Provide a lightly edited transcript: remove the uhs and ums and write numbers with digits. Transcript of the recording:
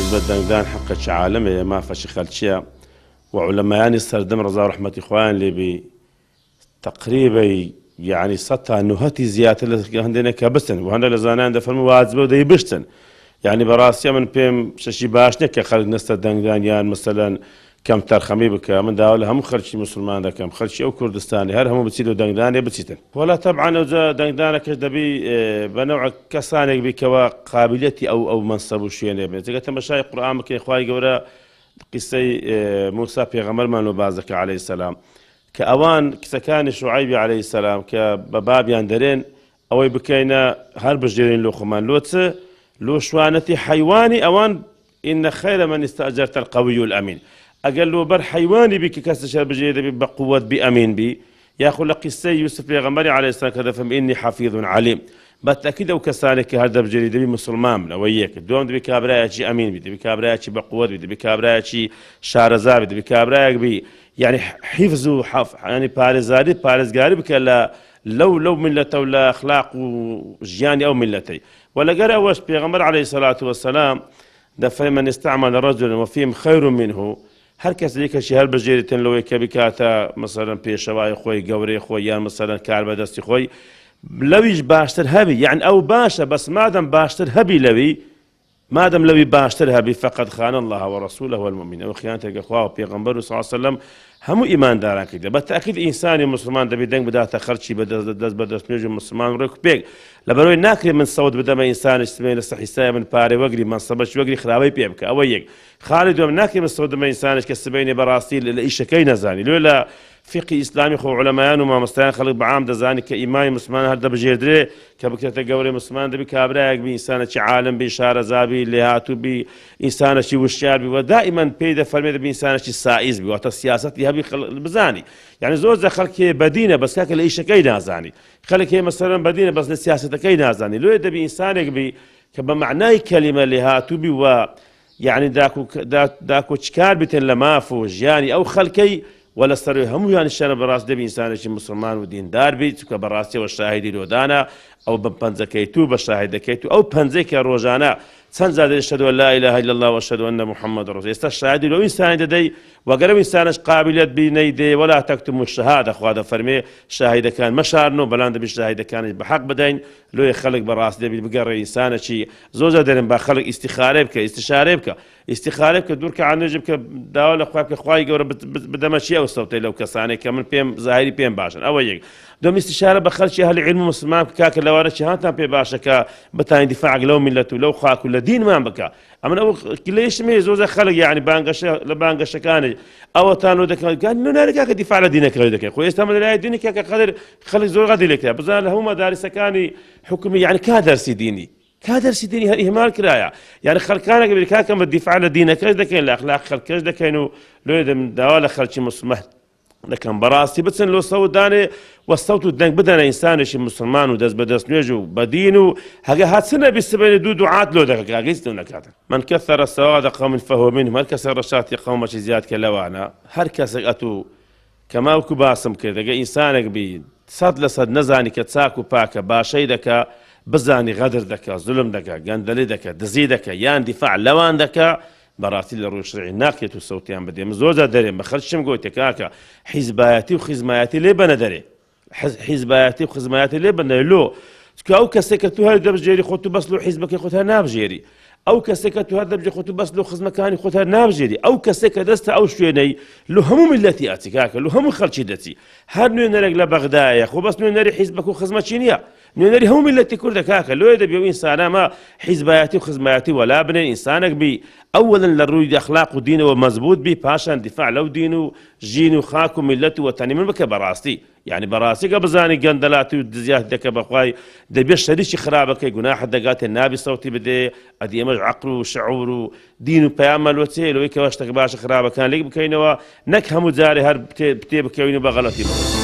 دەنگدان حقەی عالەمەیە مافەشی خەلچیە و عولەمایانی سەردەم ڕەزا و ڕەحمەتی خۆیان لێبێ تقریبەی یعنی 100 تا 90 زیاتر لە هەندێکە بستن و هەندێک لە زانایان دەفەرمون واجبە و دەی بشتن. یعنی بەڕاستیە من پێم شەشی باش نییە کە خەڵک نەستە دەنگدان یان مەسەلەن کەم تەرخەمی بکە. من داوا لە هەموو خەڵکی موسڵمان دەکەم، خەڵکی ئەو کوردستانی هەر هەموو بچیت و دەنگدانێ بچیتن. وەڵا تەبعەن ئەوجا دەنگدانەکەش دەبی بەنەوع کەسانێک بیکەوە قابلیەتی ئەو مەنسەب و شوێنێ بێت. جگە تەماشای قورئان بکەی خوای گەورە قیسەی موسا پێغەمبەرمان و باز دەکە عەلەیهی سەلام کە ئەوان کچەکانی شوعەیبی عەلەیهی سەلام کە بە بابیان دەرێن ئەوەی بکەینە هەر بژێرین لۆ خۆمان لۆ چ لۆ شوانەتی حەیوانی ئەوان ئین خەیرە من ئستەئجەرتە القەویو الئەمین. ئەگەر لۆ بەر حەیوانی بی کە کەس دەشێت بژێرێ دەبێت بە قووەت بی ئەمین بی یاخۆ لە قیسەی یوسف پێغەمبەری عەلەیهی سەلام کە دەفەرمێ ئینی حەفیظ عەلیم. بەتەکید ئەو کەسانێک کە هەر دەبژێری دەبی مسلمان بن ئەوەی یەک. دووەم دەبی کابرایەکی ئەمین بی، دەبی کابرایەکی بە قووەت بی، دەبی کابرایەکی شارەزا بی، دەبی کابرایەک بی یعنی حیفز و ینی پارێزگاری بکە لەو ملەتە و لە ئەخلاق و ژیانی ئەو ملەتەی. وەلەگەر ئەوەش پێغەمبەر عەلەیهی سەڵات وەسەلام دەفەرمێ من استعمل رجلا وفيهم خير منه. هەر کەسێکەشی هەر بژێریتن لەوەی کە بکاتە مەسەلەن پێشەوای خۆی گەورەی خۆی یان مەسەلەن کار بەدەستی خۆی لەویش باشتر هەبی. یعنی ئەو باشە بەس مادەم باشتر هەبی لەوی مادەم لەوی باشتر هەبی فەقەد خان الله ورسوله والمؤمنین. ئەو خیانەتێکە خوا و پێغەمبەر و صلی الله علیه وسلم هەموو ئیمانداران کردە. بەتەکید ئینسانی مسلمان دەبێت دەنگ بداتە خەڵکی دەست بە دەستنوێژی مسلمان ڕێک و پێک. لەبەرەوەی ناکرێت من سەوت بدەمە ئینسانش سمێ لە سەحیسای من پارێ وەگری مەنسەبەش وەگری خراوەی پێ بکە. ئەوە یەک. خاڵی دووەم ناکرێت من سەوت بدەمە ئینسانش کە سبەینێ بەڕاستی لە ئیشەکەی نەزانی. لێ لە فقی ئیسلامی خۆ عولەمایان و مامۆستایان خەڵک بەعام دەزانی کە ئیمامی مسلمان هەر دەبژێردرێ کە بکرێتە گەورەی مسلمان دەبی کابرایەک بی، ئینسانێکی عالم بی، شارەزا بی، لێهاتوو بی، ئینسانێکی وشیار بی و دائیمەن پێی دەفەرمێ دەبی ئینسانێکی سائز بی واتە سیاسەتی هەبی بزانی. یعنی زۆر جا خەڵک بەدینە بەس کاکە لە ئیشەکەی نازانی، خەڵک هەیە مەسەلەن بەدینە بەس لە سیاسەتەکەی نازانی. لێ دەبی ئینسانێک بی کە بە معنای کەلیمە لێهاتوو بی و یعنی داکۆچکار بیتن لە ماف و ژیانی ئەو خەڵکەی ولا سەروی هەموویانیشانە بەڕاست دەبی ئینسانێکی مسلمان و دیندار بیت کە بەڕاستیەوە شاهیدی لۆدانە ئەو بە پەنجەکەیت و بە شاهیدەکەیت و ئەو پەنجەی کە ڕۆژانە چەند جار ئەشهەدو ئەن لا ئیلاهە ئیلا الله وەشهەدو ئەنە محەممەد ڕەسوول. ئێستا شاهیدی لەو ئینسانی دەدەی وەگەر ئەو ئینسانش قابلیەت بی نەیدێ وەلا تەکتموا الشەهادە. خوا دەفەرمێ شاهیدەکان مەشارنەوە بەڵام دەبی شاهیدەکانیش بەحەق بدەین. لۆیە خەڵک بەڕاستی دەبی بگەڕێ ئینسانێکی زۆر جار دەرێن با خەڵک ئیستیخارە بکە ئیستیشارە بکە ئیستیخارە بکە دوورکە عن نوێژ بکە داوا لە خوا بکە خوای گەورە بدەمە چی ئەو سەوتەی لەو کەسانێک کە من پێم زاهری پێم باشن. ئەوە یەک. دوم ئیستیشارە بە خەڵکی ئەهلی عیلم و مسلمان بکە کە لەوانە چی هاتان پێ باشە کە بتانین دیفاعک لەو میلەت و لەو خاک و لە دینمان بکە. ئەمن ئەو کلەیشمێ زۆر خەڵک یعنی لە بانگەشەکانی ئەوەتان و دەکەن نونارێکا کە دیفاع لە دینەکەی دەکەن. خۆ ئێستا لە لای دینی کە قەدر خەڵک زۆر غەدی لێکرا بزان لە هەموو مەدارسەکانی حکومی یعنی کا دەرسی دینی کادەرسی دینی هەر ئیهمال کرایە. یعنی خەڵکانێک بێت کاکەم بە دیفاع لە دینەکەش دەکەین لە ئەخلاق خەڵکەش دەکەین و لێ داوا لە خەڵکی مسلمان دەکەم بەڕاستی بچن لۆ سەودانێ وە سەوت و دەنگ بدەنە ئینسانێکی مسلمان و دەست بە دەستنوێژ و بە دین و هەگە هاتچنە بیسبێنێ دوو دوعات لۆ دەکە ئاگەیستە نەکاتن. من کەثەرە سەواد قەوم فەهوە منهم هەر کەسە ڕەشاتی قەومەکی زیاد کە لەوانە هەر کەسێک ئەتوو کە ماوەکو باسم کرد دەگە ئینسانێک بی 100% نەزانی کە چاک و پاکە باشەی دەکە بزانی غەدر دەکە زولم دەکە گەندەلی دەکە دزی دەکە یان دیفاع لەوان دەکە بەڕاستی لە ڕووی شەرعی ناقێت و سەوتیان بدێ. من زۆر جار دەرێم بە خەڵکیم گوتێ کاکە حیزبایەتی و خزمایەتی لێ بەنە دەرێ حیزبایەتی و خزمایەتی لێ بەنە لۆ چکە ئەو کەسێک کە تو هەر دەبژێری خۆت و بەس لۆ حیزبەکەی خۆت هەر نابژێری ئەو کەسێک کە تو هەر دەبژێ خۆت و بەس لۆ خزمەکانی خۆت هەر نابژێری ئەو کەسێک کە دەستە ئەو شوێنەی لۆ هەموو میلەتی ئاچی کاکە لۆ هەموو خەڵکی دەچی هەر نوێنەرێک لە بەغدایە خۆ بەس نوێنەری حیزبەک و خزمەتی نییە نوێنەری هەموو میلەتی کوردە کاکە لۆیە دەبێ ئەو ئینسانە حیزبایەتی و خزمایەتی وەلا بنێن ئینسانێک بی ئەوەڵەن لە ڕووی ئەخلاق و دینەوە مەزبوط بی پاشان دیفاع لەو دین و ژین و خاک و میلەت و وەتانی من بکە بەڕاستی. یعنی بەڕاستی کە بزانی گەندەلاتی و دزیات دەکە بەخوای دەبێت شەریکی خراپەکەی گوناحت دەگاتێ نابی سەوتی بدێ ئەدی ئەمەش عەقڵ و شعور و دین و پەیام مەلوەچێ لەوەی کەەوە شتێک باشە خراپەکان لێک بکەینەوە نەک هەموو جارێ هەر پتێ بکەوین و بە غەڵەتی بکەین.